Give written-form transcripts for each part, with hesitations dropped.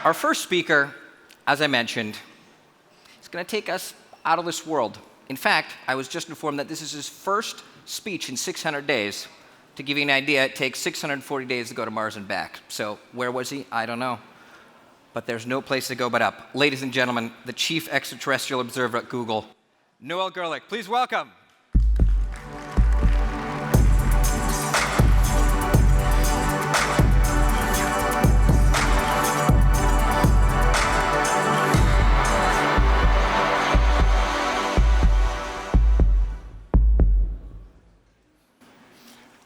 Our first speaker, as I mentioned, is going to take us out of this world. In fact, I was just informed that this is his first speech in 600 days. To give you an idea, it takes 640 days to go to Mars and back. So where was he? I don't know. But there's no place to go but up. Ladies and gentlemen, the chief extraterrestrial observer at Google, Noel Gorelick. Please welcome.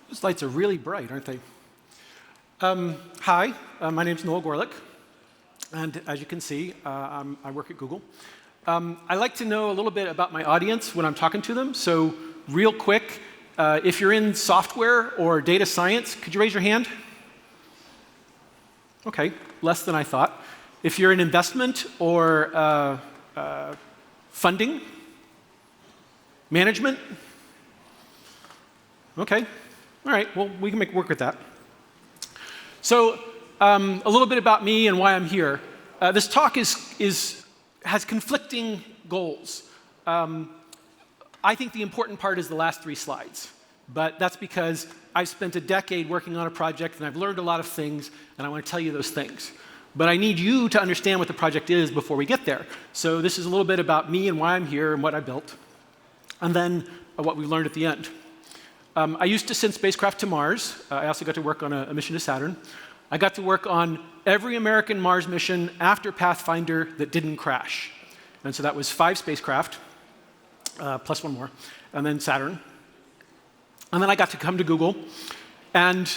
Those lights are really bright, aren't they? Hi, my name's Noel Gorelick, and as you can see, I work at Google. I like to know a little bit about my audience when I'm talking to them, so real quick, if you're in software or data science, could you raise your hand? Okay, less than I thought. If you're in investment or funding, management, okay. All right, well, we can make work with that. So a little bit about me and why I'm here. This talk has conflicting goals. I think the important part is the last 3 slides. But that's because I've spent a decade working on a project, and I've learned a lot of things, and I want to tell you those things. But I need you to understand what the project is before we get there. So this is a little bit about me and why I'm here and what I built, and then what we learned at the end. I used to send spacecraft to Mars. I also got to work on a mission to Saturn. I got to work on every American Mars mission after Pathfinder that didn't crash. And so that was 5 spacecraft, plus 1 more, and then Saturn. And then I got to come to Google and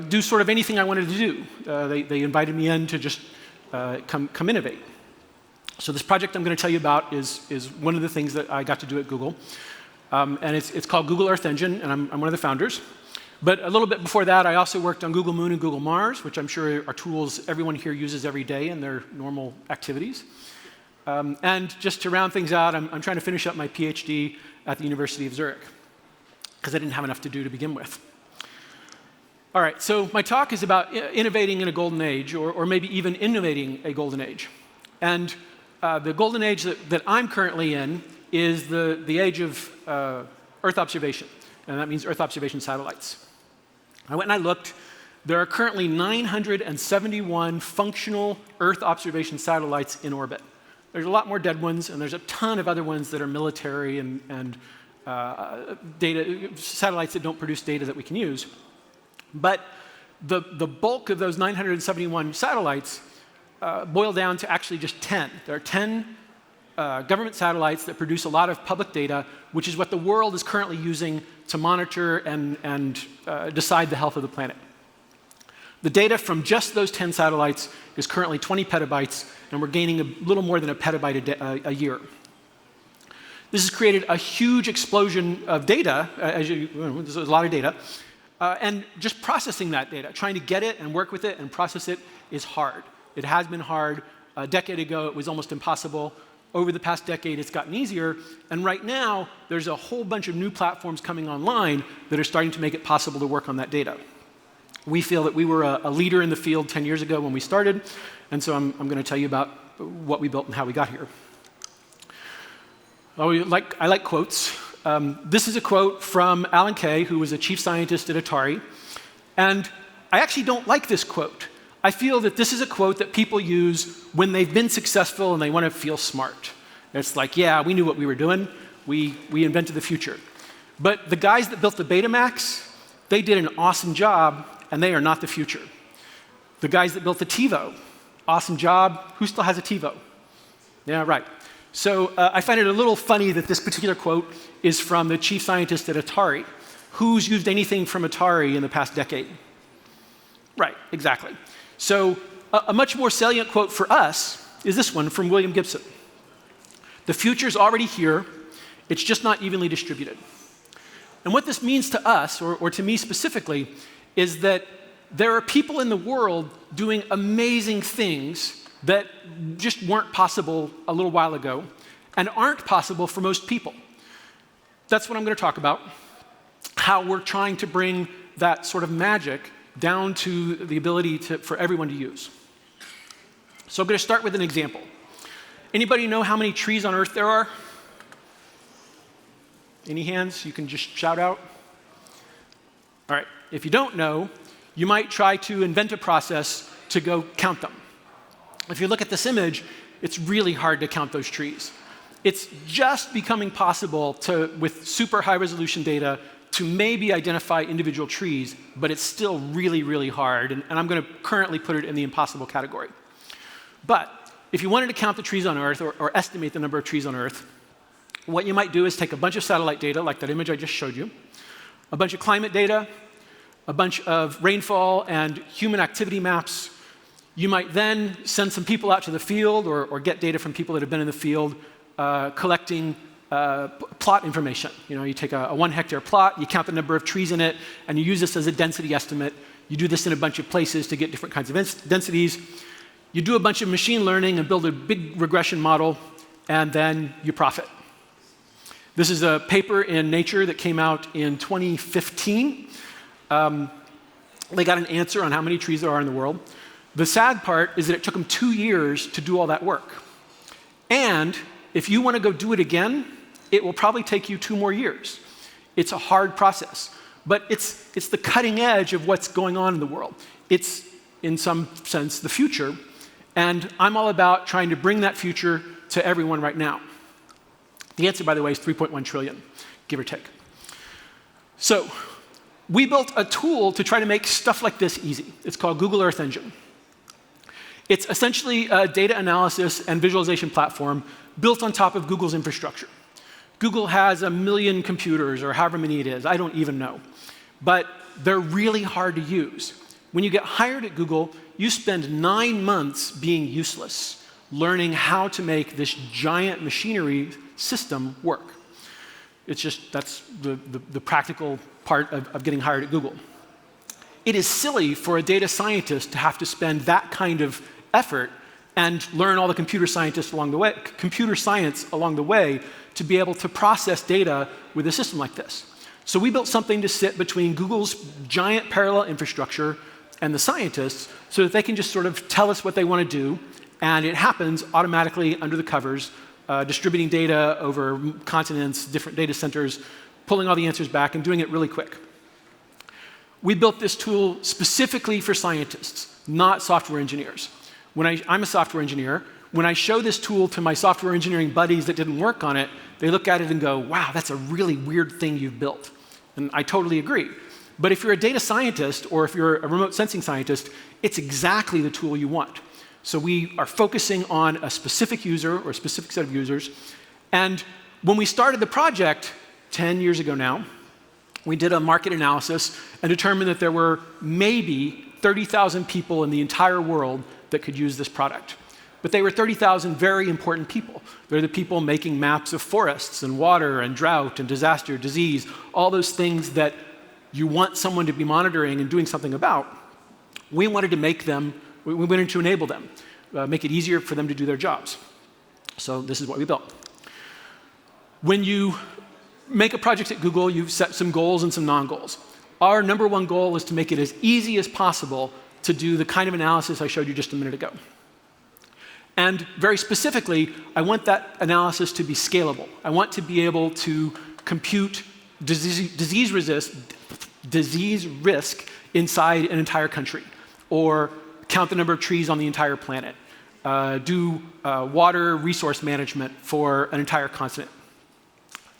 do sort of anything I wanted to do. They invited me in to just come innovate. So this project I'm going to tell you about is one of the things that I got to do at Google. And it's called Google Earth Engine, and I'm one of the founders. But a little bit before that, I also worked on Google Moon and Google Mars, which I'm sure are tools everyone here uses every day in their normal activities. And just to round things out, I'm trying to finish up my PhD at the University of Zurich, because I didn't have enough to do to begin with. All right, so my talk is about innovating in a golden age, or maybe even innovating a golden age. And the golden age that I'm currently in is the age of Earth observation, and that means Earth observation satellites. I went and I looked. There are currently 971 functional Earth observation satellites in orbit. There's a lot more dead ones, and there's a ton of other ones that are military and data satellites that don't produce data that we can use. But the bulk of those 971 satellites boil down to actually just 10. There are 10 government satellites that produce a lot of public data, which is what the world is currently using to monitor and decide the health of the planet. The data from just those 10 satellites is currently 20 petabytes, and we're gaining a little more than a petabyte a year. This has created a huge explosion of data, there's a lot of data, and just processing that data, trying to get it and work with it and process it is hard. It has been hard. A decade ago, it was almost impossible. Over the past decade, it's gotten easier, and right now, there's a whole bunch of new platforms coming online that are starting to make it possible to work on that data. We feel that we were a leader in the field 10 years ago when we started, and so I'm going to tell you about what we built and how we got here. I like quotes. This is a quote from Alan Kay, who was a chief scientist at Atari, and I actually don't like this quote. I feel that this is a quote that people use when they've been successful and they want to feel smart. It's like, yeah, we knew what we were doing. We invented the future. But the guys that built the Betamax, they did an awesome job, and they are not the future. The guys that built the TiVo, awesome job. Who still has a TiVo? Yeah, right. So I find it a little funny that this particular quote is from the chief scientist at Atari. Who's used anything from Atari in the past decade? Right, exactly. So a much more salient quote for us is this one from William Gibson. The future's already here, it's just not evenly distributed. And what this means to us, or to me specifically, is that there are people in the world doing amazing things that just weren't possible a little while ago and aren't possible for most people. That's what I'm going to talk about, how we're trying to bring that sort of magic down to the ability for everyone to use. So I'm going to start with an example. Anybody know how many trees on Earth there are? Any hands? You can just shout out. All right. If you don't know, you might try to invent a process to go count them. If you look at this image, it's really hard to count those trees. It's just becoming possible to, with super high resolution data, to maybe identify individual trees, but it's still really, really hard, and I'm going to currently put it in the impossible category. But if you wanted to count the trees on Earth, or estimate the number of trees on Earth, what you might do is take a bunch of satellite data, like that image I just showed you, a bunch of climate data, a bunch of rainfall and human activity maps. You might then send some people out to the field, or get data from people that have been in the field, collecting plot information. You take a 1 hectare plot, you count the number of trees in it, and you use this as a density estimate. You do this in a bunch of places to get different kinds of densities. You do a bunch of machine learning and build a big regression model, and then you profit. This is a paper in Nature that came out in 2015. They got an answer on how many trees there are in the world. The sad part is that it took them 2 years to do all that work. And if you want to go do it again, it will probably take you 2 more years. It's a hard process, but it's the cutting edge of what's going on in the world. It's, in some sense, the future, and I'm all about trying to bring that future to everyone right now. The answer, by the way, is 3.1 trillion, give or take. So we built a tool to try to make stuff like this easy. It's called Google Earth Engine. It's essentially a data analysis and visualization platform built on top of Google's infrastructure. Google has 1 million computers, or however many it is, I don't even know. But they're really hard to use. When you get hired at Google, you spend 9 months being useless, learning how to make this giant machinery system work. It's just, that's the practical part of getting hired at Google. It is silly for a data scientist to have to spend that kind of effort and learn all the computer science along the way to be able to process data with a system like this. So we built something to sit between Google's giant parallel infrastructure and the scientists so that they can just sort of tell us what they want to do, and it happens automatically under the covers, distributing data over continents, different data centers, pulling all the answers back and doing it really quick. We built this tool specifically for scientists, not software engineers. I'm a software engineer. When I show this tool to my software engineering buddies that didn't work on it, they look at it and go, wow, that's a really weird thing you've built. And I totally agree. But if you're a data scientist, or if you're a remote sensing scientist, it's exactly the tool you want. So we are focusing on a specific user, or a specific set of users. And when we started the project 10 years ago now, we did a market analysis and determined that there were maybe 30,000 people in the entire world that could use this product. But they were 30,000 very important people. They're the people making maps of forests and water and drought and disaster, disease, all those things that you want someone to be monitoring and doing something about. We wanted to make them, we wanted to enable them, make it easier for them to do their jobs. So this is what we built. When you make a project at Google, you set some goals and some non-goals. Our number one goal is to make it as easy as possible to do the kind of analysis I showed you just a minute ago. And very specifically, I want that analysis to be scalable. I want to be able to compute disease risk inside an entire country, or count the number of trees on the entire planet, do water resource management for an entire continent.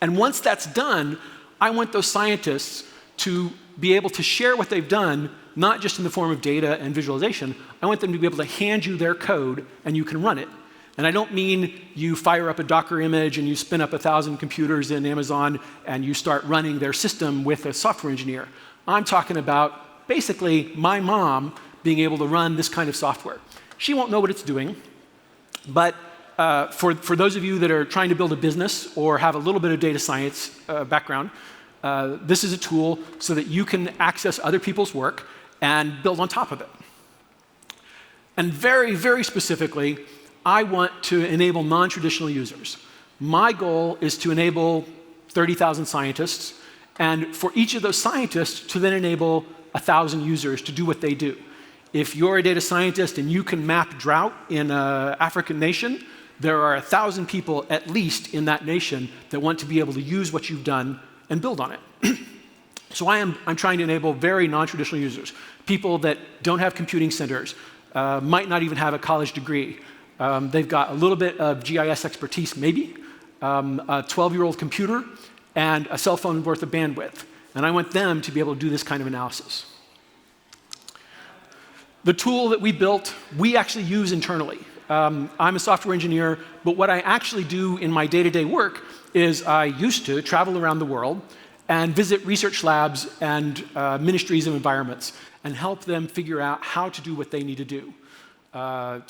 And once that's done, I want those scientists to be able to share what they've done, not just in the form of data and visualization. I want them to be able to hand you their code and you can run it. And I don't mean you fire up a Docker image and you spin up 1,000 computers in Amazon and you start running their system with a software engineer. I'm talking about basically my mom being able to run this kind of software. She won't know what it's doing, but for those of you that are trying to build a business or have a little bit of data science background, this is a tool so that you can access other people's work and build on top of it. And very, very specifically, I want to enable non-traditional users. My goal is to enable 30,000 scientists, and for each of those scientists to then enable 1,000 users to do what they do. If you're a data scientist and you can map drought in an African nation, there are 1,000 people at least in that nation that want to be able to use what you've done and build on it. So I'm trying to enable very non-traditional users, people that don't have computing centers, might not even have a college degree. They've got a little bit of GIS expertise, maybe, a 12-year-old computer, and a cell phone worth of bandwidth. And I want them to be able to do this kind of analysis. The tool that we built, we actually use internally. I'm a software engineer, but what I actually do in my day-to-day work is I used to travel around the world and visit research labs and ministries of environments and help them figure out how to do what they need to do. The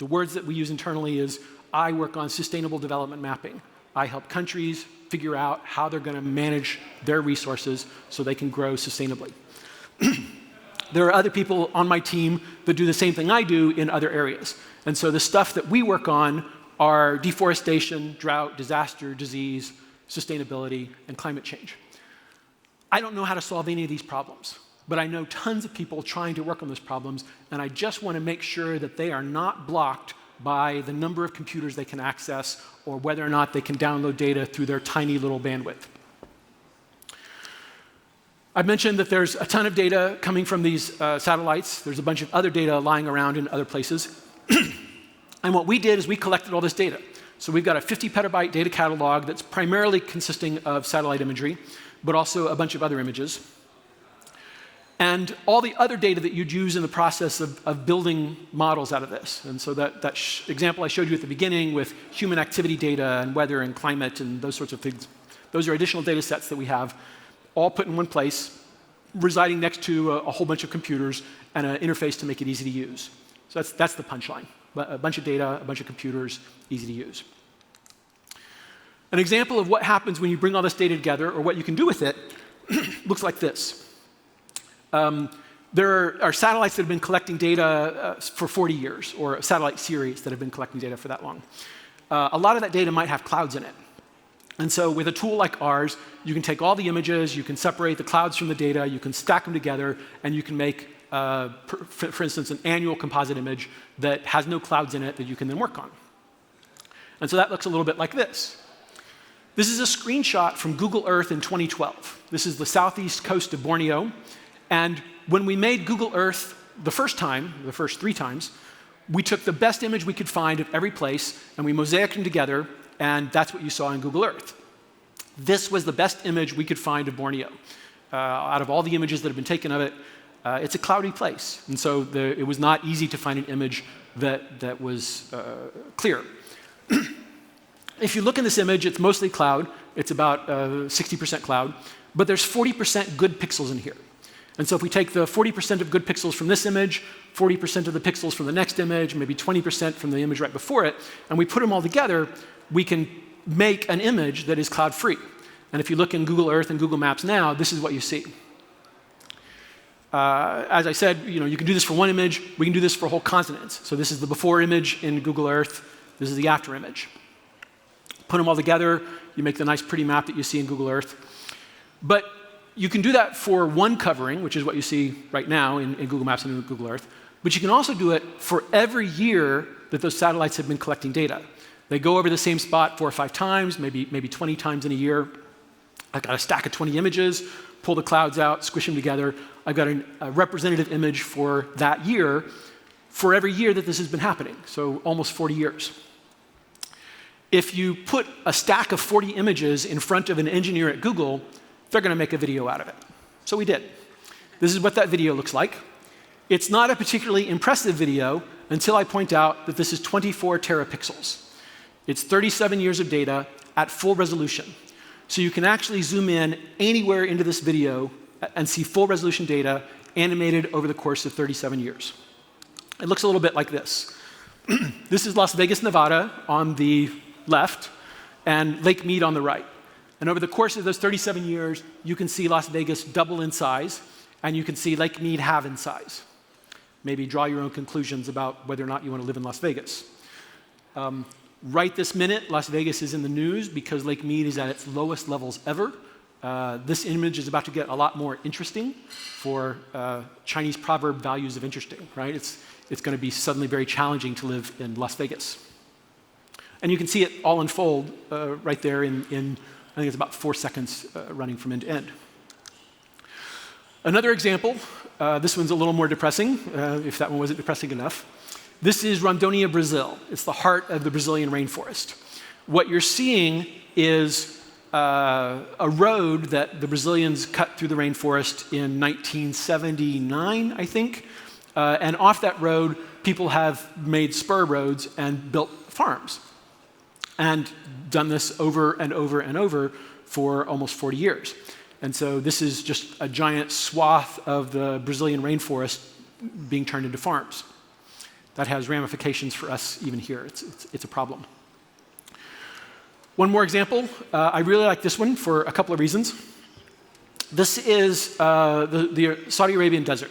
words that we use internally is, I work on sustainable development mapping. I help countries figure out how they're going to manage their resources so they can grow sustainably. There are other people on my team that do the same thing I do in other areas. And so the stuff that we work on are deforestation, drought, disaster, disease, sustainability, and climate change. I don't know how to solve any of these problems, but I know tons of people trying to work on those problems, and I just want to make sure that they are not blocked by the number of computers they can access or whether or not they can download data through their tiny little bandwidth. I've mentioned that there's a ton of data coming from these satellites. There's a bunch of other data lying around in other places. And what we did is we collected all this data. So we've got a 50 petabyte data catalog that's primarily consisting of satellite imagery, but also a bunch of other images. And all the other data that you'd use in the process of building models out of this. And so that example I showed you at the beginning with human activity data and weather and climate and those sorts of things, those are additional data sets that we have, all put in one place, residing next to a whole bunch of computers and an interface to make it easy to use. So that's the punchline. A bunch of data, a bunch of computers, easy to use. An example of what happens when you bring all this data together, or what you can do with it, looks like this. There are satellites that have been collecting data for 40 years, or a satellite series that have been collecting data for that long. A lot of that data might have clouds in it. And so with a tool like ours, you can take all the images, you can separate the clouds from the data, you can stack them together, and you can make, for instance, an annual composite image that has no clouds in it that you can then work on. And so that looks a little bit like this. This is a screenshot from Google Earth in 2012. This is the southeast coast of Borneo. And when we made Google Earth the first 3 times, we took the best image we could find of every place, and we mosaiced them together, and that's what you saw in Google Earth. This was the best image we could find of Borneo. Out of all the images that have been taken of it, it's a cloudy place. And so it was not easy to find an image that was clear. If you look in this image, it's mostly cloud. It's about 60% cloud. But there's 40% good pixels in here. And so if we take the 40% of good pixels from this image, 40% of the pixels from the next image, maybe 20% from the image right before it, and we put them all together, we can make an image that is cloud-free. And if you look in Google Earth and Google Maps now, this is what you see. As I said, you can do this for one image. We can do this for whole continents. So this is the before image in Google Earth. This is the after image. Put them all together, you make the nice pretty map that you see in Google Earth. But you can do that for one covering, which is what you see right now in Google Maps and in Google Earth. But you can also do it for every year that those satellites have been collecting data. They go over the same spot 4 or 5 times, maybe 20 times in a year. I've got a stack of 20 images, pull the clouds out, squish them together. I've got a representative image for that year for every year that this has been happening, so almost 40 years. If you put a stack of 40 images in front of an engineer at Google, they're going to make a video out of it. So we did. This is what that video looks like. It's not a particularly impressive video until I point out that this is 24 terapixels. It's 37 years of data at full resolution. So you can actually zoom in anywhere into this video and see full resolution data animated over the course of 37 years. It looks a little bit like this. This is Las Vegas, Nevada on the left and Lake Mead on the right. And over the course of those 37 years, you can see Las Vegas double in size, and you can see Lake Mead halve in size. Maybe draw your own conclusions about whether or not you want to live in Las Vegas. Right this minute, Las Vegas is in the news because Lake Mead is at its lowest levels ever. This image is about to get a lot more interesting for Chinese proverb values of interesting, right? It's going to be suddenly very challenging to live in Las Vegas. And you can see it all unfold right there in, I think it's about 4 seconds running from end to end. Another example, this one's a little more depressing, if that one wasn't depressing enough. This is Rondônia, Brazil. It's the heart of the Brazilian rainforest. What you're seeing is a road that the Brazilians cut through the rainforest in 1979, I think. And off that road, people have made spur roads and built farms. And done this over and over and over for almost 40 years. And so this is just a giant swath of the Brazilian rainforest being turned into farms. That has ramifications for us even here. It's a problem. One more example. I really like this one for a couple of reasons. This is the Saudi Arabian desert.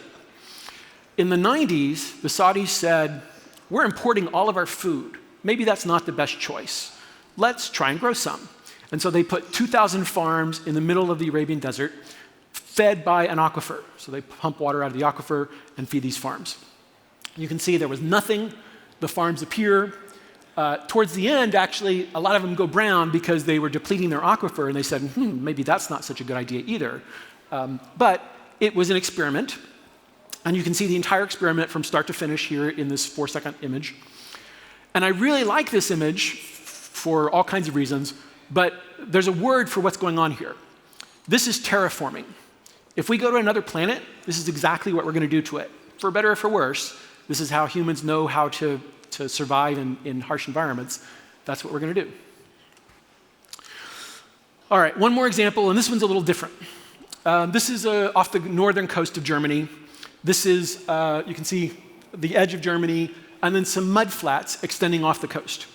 In the 90s, the Saudis said, we're importing all of our food. Maybe that's not the best choice. Let's try and grow some. And so they put 2,000 farms in the middle of the Arabian desert, fed by an aquifer. So they pump water out of the aquifer and feed these farms. You can see there was nothing. The farms appear. Towards the end, actually, a lot of them go brown because they were depleting their aquifer, and they said, maybe that's not such a good idea either. But it was an experiment. And you can see the entire experiment from start to finish here in this 4-second image. And I really like this image for all kinds of reasons, but there's a word for what's going on here. This is terraforming. If we go to another planet, this is exactly what we're going to do to it. For better or for worse, this is how humans know how to survive in harsh environments. That's what we're going to do. All right, one more example, and this one's a little different. This is off the northern coast of Germany. This is, you can see the edge of Germany, and then some mud flats extending off the coast.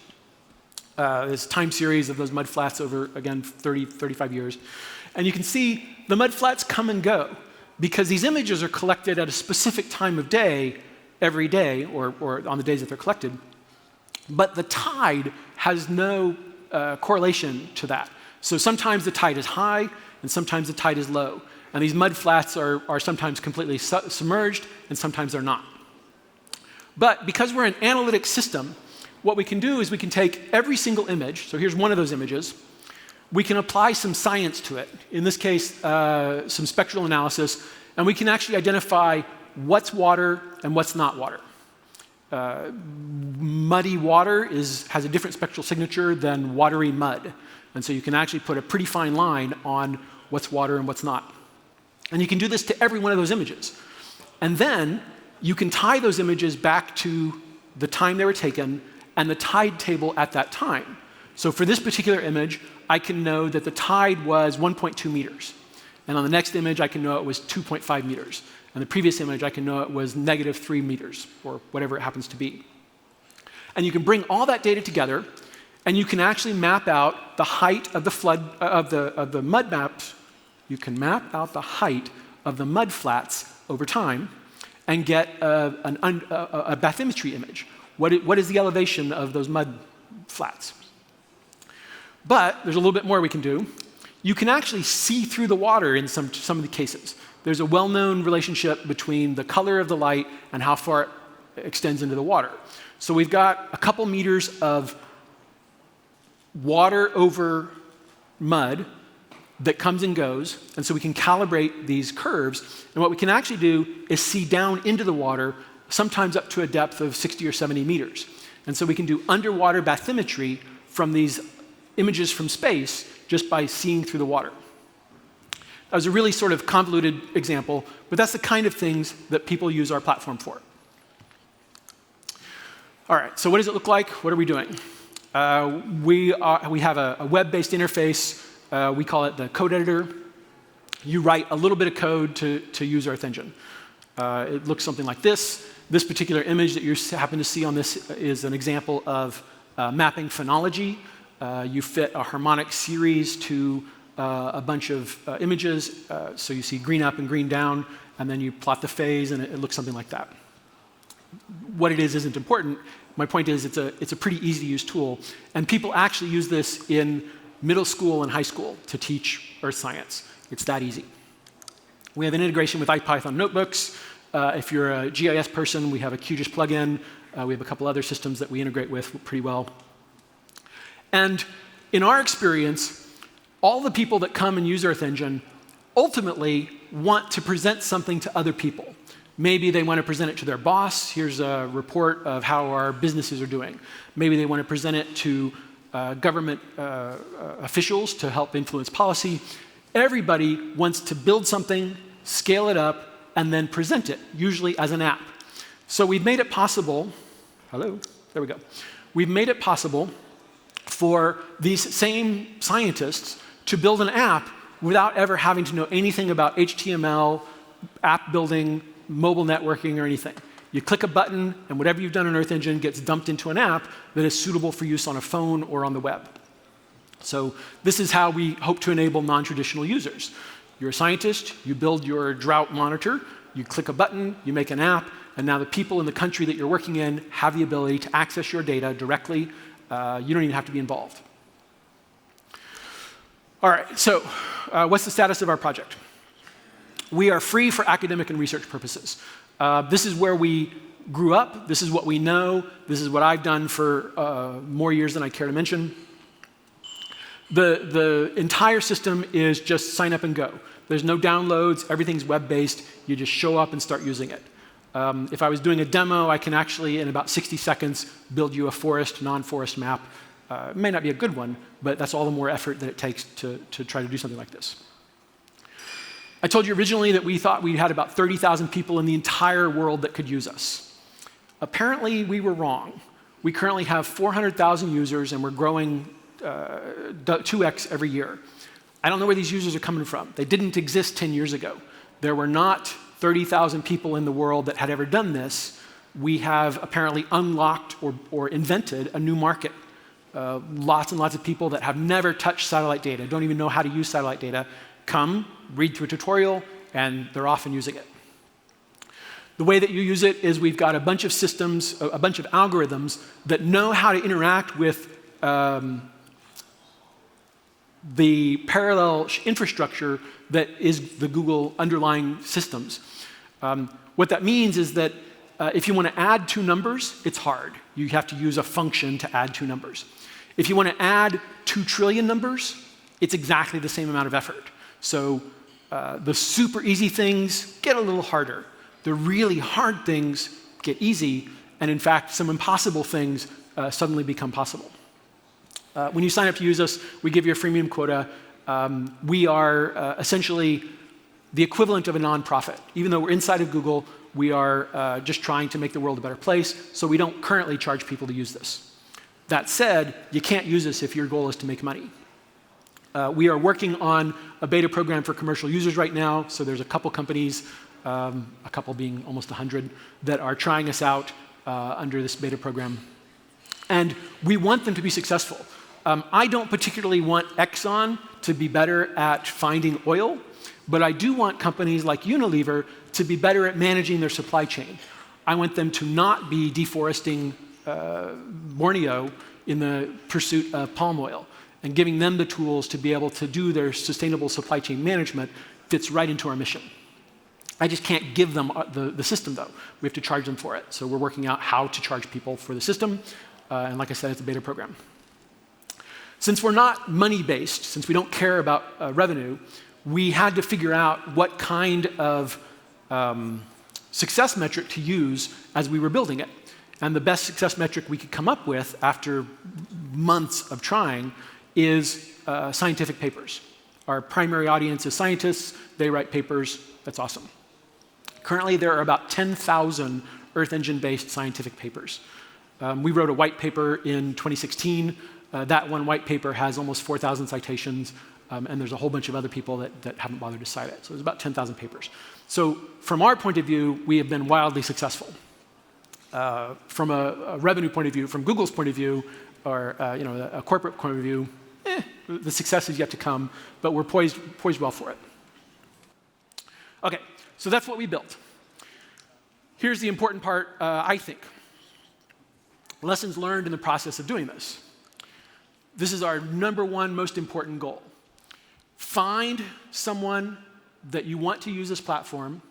There's a time series of those mud flats over, again, 30, 35 years. And you can see the mud flats come and go because these images are collected at a specific time of day every day, or on the days that they're collected. But the tide has no correlation to that. So sometimes the tide is high, and sometimes the tide is low. And these mud flats are sometimes completely submerged, and sometimes they're not. But because we're an analytic system, what we can do is we can take every single image, so here's one of those images, we can apply some science to it, in this case, some spectral analysis, and we can actually identify what's water and what's not water. Muddy water has a different spectral signature than watery mud, and so you can actually put a pretty fine line on what's water and what's not. And you can do this to every one of those images. And then you can tie those images back to the time they were taken and the tide table at that time. So for this particular image, I can know that the tide was 1.2 meters. And on the next image, I can know it was 2.5 meters. And the previous image, I can know it was -3 meters, or whatever it happens to be. And you can bring all that data together, and you can actually map out the height of the flood of the mud maps. You can map out the height of the mud flats over time, and get a bathymetry image. What is the elevation of those mud flats? But there's a little bit more we can do. You can actually see through the water in some of the cases. There's a well-known relationship between the color of the light and how far it extends into the water. So we've got a couple meters of water over mud that comes and goes, and so we can calibrate these curves. And what we can actually do is see down into the water, sometimes up to a depth of 60 or 70 meters. And so we can do underwater bathymetry from these images from space just by seeing through the water. That was a really sort of convoluted example, but that's the kind of things that people use our platform for. All right, so what does it look like? What are we doing? We have a web-based interface. We call it the code editor. You write a little bit of code to use our engine. It looks something like this. This particular image that you happen to see on this is an example of mapping phonology. You fit a harmonic series to a bunch of images. So you see green up and green down, and then you plot the phase, and it looks something like that. What it is isn't important. My point is it's a pretty easy to use tool. And people actually use this in middle school and high school to teach earth science. It's that easy. We have an integration with IPython notebooks. If you're a GIS person, we have a QGIS plugin. We have a couple other systems that we integrate with pretty well. And in our experience, all the people that come and use Earth Engine ultimately want to present something to other people. Maybe they want to present it to their boss. Here's a report of how our businesses are doing. Maybe they want to present it to government officials to help influence policy. Everybody wants to build something, scale it up, and then present it, usually as an app. So we've made it possible, hello, there we go. We've made it possible for these same scientists to build an app without ever having to know anything about HTML, app building, mobile networking, or anything. You click a button, and whatever you've done in Earth Engine gets dumped into an app that is suitable for use on a phone or on the web. So this is how we hope to enable non-traditional users. You're a scientist, you build your drought monitor, you click a button, you make an app, and now the people in the country that you're working in have the ability to access your data directly. You don't even have to be involved. All right, so what's the status of our project? We are free for academic and research purposes. This is where we grew up. This is what we know. This is what I've done for more years than I care to mention. The entire system is just sign up and go. There's no downloads. Everything's web-based. You just show up and start using it. If I was doing a demo, I can actually, in about 60 seconds, build you a forest, non-forest map. It may not be a good one, but that's all the more effort that it takes to try to do something like this. I told you originally that we thought we had about 30,000 people in the entire world that could use us. Apparently, we were wrong. We currently have 400,000 users, and we're growing 2x every year. I don't know where these users are coming from. They didn't exist 10 years ago. There were not 30,000 people in the world that had ever done this. We have apparently unlocked or invented a new market. Lots and lots of people that have never touched satellite data, don't even know how to use satellite data, come, read through a tutorial, and they're off and using it. The way that you use it is we've got a bunch of systems, a bunch of algorithms that know how to interact with the parallel infrastructure that is the Google underlying systems. What that means is that if you want to add two numbers, it's hard. You have to use a function to add two numbers. If you want to add 2 trillion numbers, it's exactly the same amount of effort. So the super easy things get a little harder. The really hard things get easy, and in fact, some impossible things suddenly become possible. When you sign up to use us, we give you a freemium quota. We are essentially the equivalent of a nonprofit. Even though we're inside of Google, we are just trying to make the world a better place, so we don't currently charge people to use this. That said, you can't use this if your goal is to make money. We are working on a beta program for commercial users right now, so there's a couple companies, a couple being almost 100, that are trying us out under this beta program. And we want them to be successful. I don't particularly want Exxon to be better at finding oil, but I do want companies like Unilever to be better at managing their supply chain. I want them to not be deforesting Borneo in the pursuit of palm oil, and giving them the tools to be able to do their sustainable supply chain management fits right into our mission. I just can't give them the system, though. We have to charge them for it. So we're working out how to charge people for the system. And like I said, it's a beta program. Since we're not money-based, since we don't care about revenue, we had to figure out what kind of success metric to use as we were building it. And the best success metric we could come up with after months of trying is scientific papers. Our primary audience is scientists. They write papers. That's awesome. Currently, there are about 10,000 Earth Engine-based scientific papers. We wrote a white paper in 2016. That one white paper has almost 4,000 citations, and there's a whole bunch of other people that haven't bothered to cite it. So there's about 10,000 papers. So from our point of view, we have been wildly successful. From a revenue point of view, from Google's point of view, or a corporate point of view, the success is yet to come, but we're poised well for it. Okay, so that's what we built. Here's the important part, I think. Lessons learned in the process of doing this. This is our number one most important goal. Find someone that you want to use this platform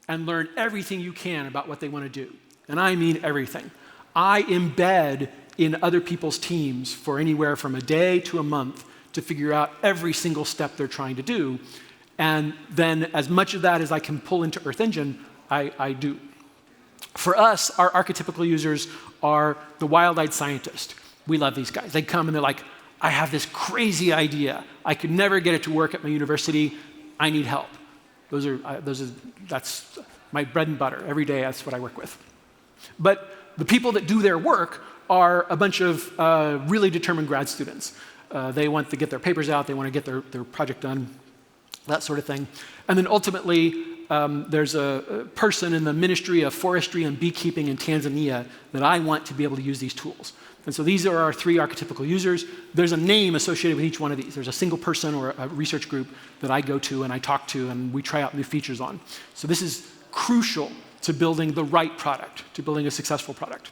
and learn everything you can about what they want to do. And I mean everything. I embed in other people's teams for anywhere from a day to a month to figure out every single step they're trying to do. And then as much of that as I can pull into Earth Engine, I do. For us, our archetypical users are the wild-eyed scientist. We love these guys. They come and they're like, I have this crazy idea. I could never get it to work at my university. I need help. That's my bread and butter. Every day, that's what I work with. But the people that do their work are a bunch of really determined grad students. They want to get their papers out. They want to get their project done, that sort of thing. And then ultimately, there's a person in the Ministry of Forestry and Beekeeping in Tanzania that I want to be able to use these tools. And so these are our three archetypical users. There's a name associated with each one of these. There's a single person or a research group that I go to and I talk to and we try out new features on. So this is crucial to building the right product, to building a successful product.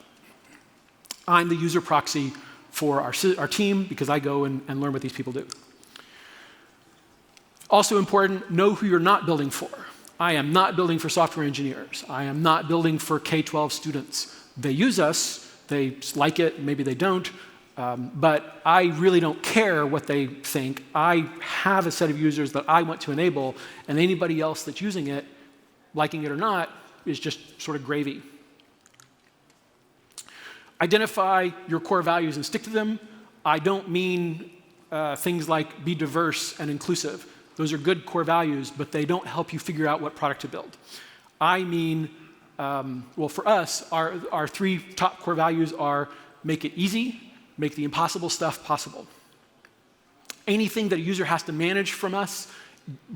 I'm the user proxy for our team because I go and learn what these people do. Also important, know who you're not building for. I am not building for software engineers. I am not building for K-12 students. They use us. They like it, maybe they don't, but I really don't care what they think. I have a set of users that I want to enable, and anybody else that's using it, liking it or not, is just sort of gravy. Identify your core values and stick to them. I don't mean things like be diverse and inclusive. Those are good core values, but they don't help you figure out what product to build. I mean, well, for us, our three top core values are make it easy, make the impossible stuff possible. Anything that a user has to manage from us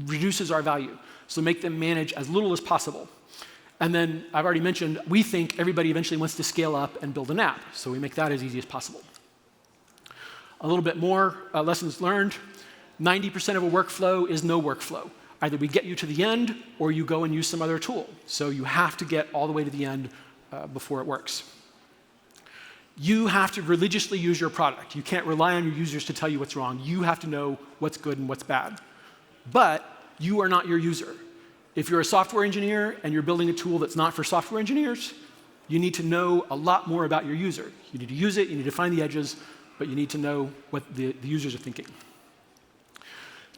reduces our value. So make them manage as little as possible. And then I've already mentioned, we think everybody eventually wants to scale up and build an app. So we make that as easy as possible. A little bit more lessons learned. 90% of a workflow is no workflow. Either we get you to the end or you go and use some other tool. So you have to get all the way to the end before it works. You have to religiously use your product. You can't rely on your users to tell you what's wrong. You have to know what's good and what's bad. But you are not your user. If you're a software engineer and you're building a tool that's not for software engineers, you need to know a lot more about your user. You need to use it, you need to find the edges, but you need to know what the users are thinking.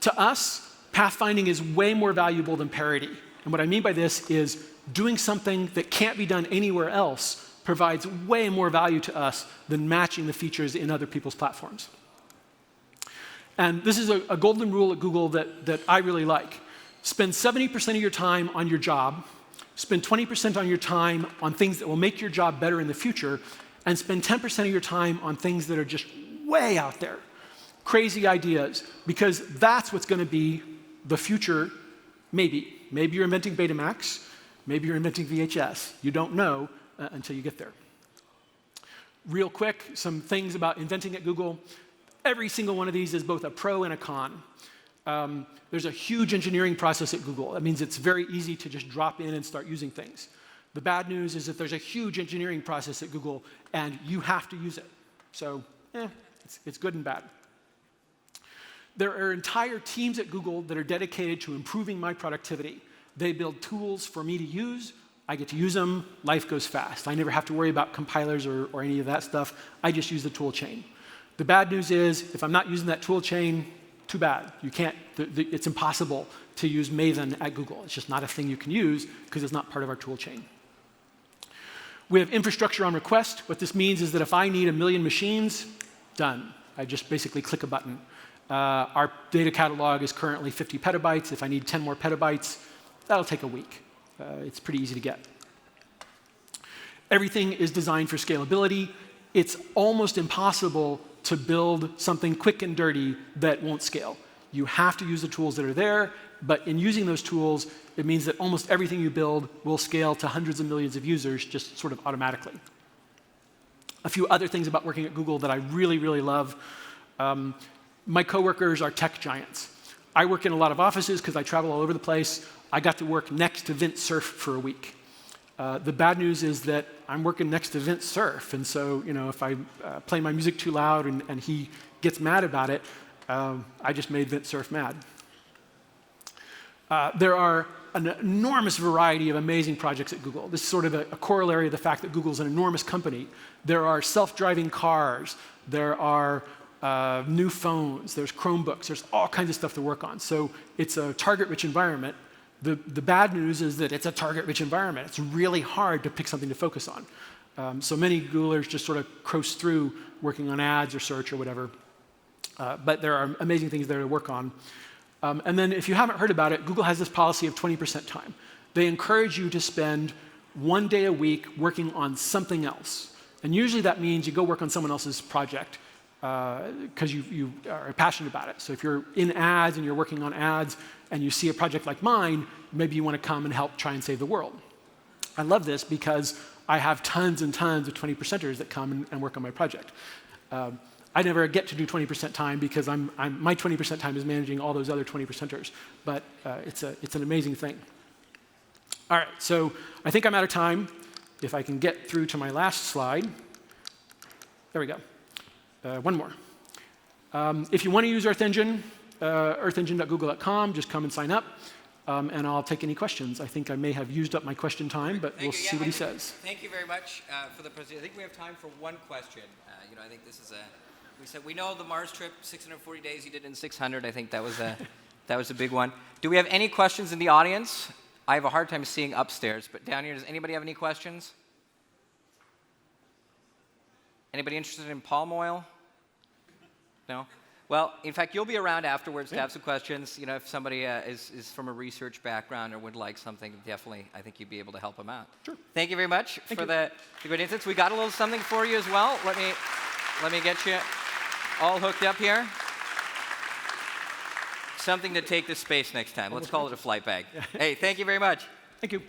To us, pathfinding is way more valuable than parity. And what I mean by this is doing something that can't be done anywhere else provides way more value to us than matching the features in other people's platforms. And this is a golden rule at Google that I really like. Spend 70% of your time on your job, spend 20% on your time on things that will make your job better in the future, and spend 10% of your time on things that are just way out there. Crazy ideas, because that's what's going to be the future, maybe. Maybe you're inventing Betamax, maybe you're inventing VHS. You don't know until you get there. Real quick, some things about inventing at Google. Every single one of these is both a pro and a con. There's a huge engineering process at Google. That means it's very easy to just drop in and start using things. The bad news is that there's a huge engineering process at Google, and you have to use it. So, it's good and bad. There are entire teams at Google that are dedicated to improving my productivity. They build tools for me to use. I get to use them. Life goes fast. I never have to worry about compilers or any of that stuff. I just use the tool chain. The bad news is, if I'm not using that tool chain, too bad. You can't, it's impossible to use Maven at Google. It's just not a thing you can use because it's not part of our tool chain. We have infrastructure on request. What this means is that if I need 1 million machines, done. I just basically click a button. Our data catalog is currently 50 petabytes. If I need 10 more petabytes, that'll take a week. It's pretty easy to get. Everything is designed for scalability. It's almost impossible to build something quick and dirty that won't scale. You have to use the tools that are there, but in using those tools, it means that almost everything you build will scale to hundreds of millions of users just sort of automatically. A few other things about working at Google that I really, really love. My coworkers are tech giants. I work in a lot of offices because I travel all over the place. I got to work next to Vint Cerf for a week. The bad news is that I'm working next to Vint Cerf, and so if I play my music too loud and he gets mad about it, I just made Vint Cerf mad. There are an enormous variety of amazing projects at Google. This is sort of a corollary of the fact that Google's an enormous company. There are self-driving cars, there are new phones, there's Chromebooks, there's all kinds of stuff to work on. So it's a target-rich environment. The bad news is that it's a target-rich environment. It's really hard to pick something to focus on. So many Googlers just sort of coast through working on ads or search or whatever. But there are amazing things there to work on. And then if you haven't heard about it, Google has this policy of 20% time. They encourage you to spend 1 day a week working on something else. And usually that means you go work on someone else's project because you are passionate about it. So if you're in ads and you're working on ads and you see a project like mine, maybe you want to come and help try and save the world. I love this because I have tons and tons of 20%ers that come and work on my project. I never get to do 20% time because my 20% time is managing all those other 20%ers. But it's an amazing thing. All right, so I think I'm out of time. If I can get through to my last slide. There we go. One more. If you want to use Earth Engine, earthengine.google.com, just come and sign up. And I'll take any questions. I think I may have used up my question time, but we'll see what he says. Thank you very much for the presentation. I think we have time for one question. I think this is we know the Mars trip, 640 days, you did it in 600. I think that was a big one. Do we have any questions in the audience? I have a hard time seeing upstairs, but down here, does anybody have any questions? Anybody interested in palm oil? No? Well, in fact, you'll be around afterwards to have some questions. If somebody is from a research background or would like something, definitely, I think you'd be able to help them out. Sure. Thank you very much for the great insights. We got a little something for you as well. Let me get you all hooked up here. Something to take to space next time. Let's call it a flight bag. Hey, thank you very much. Thank you.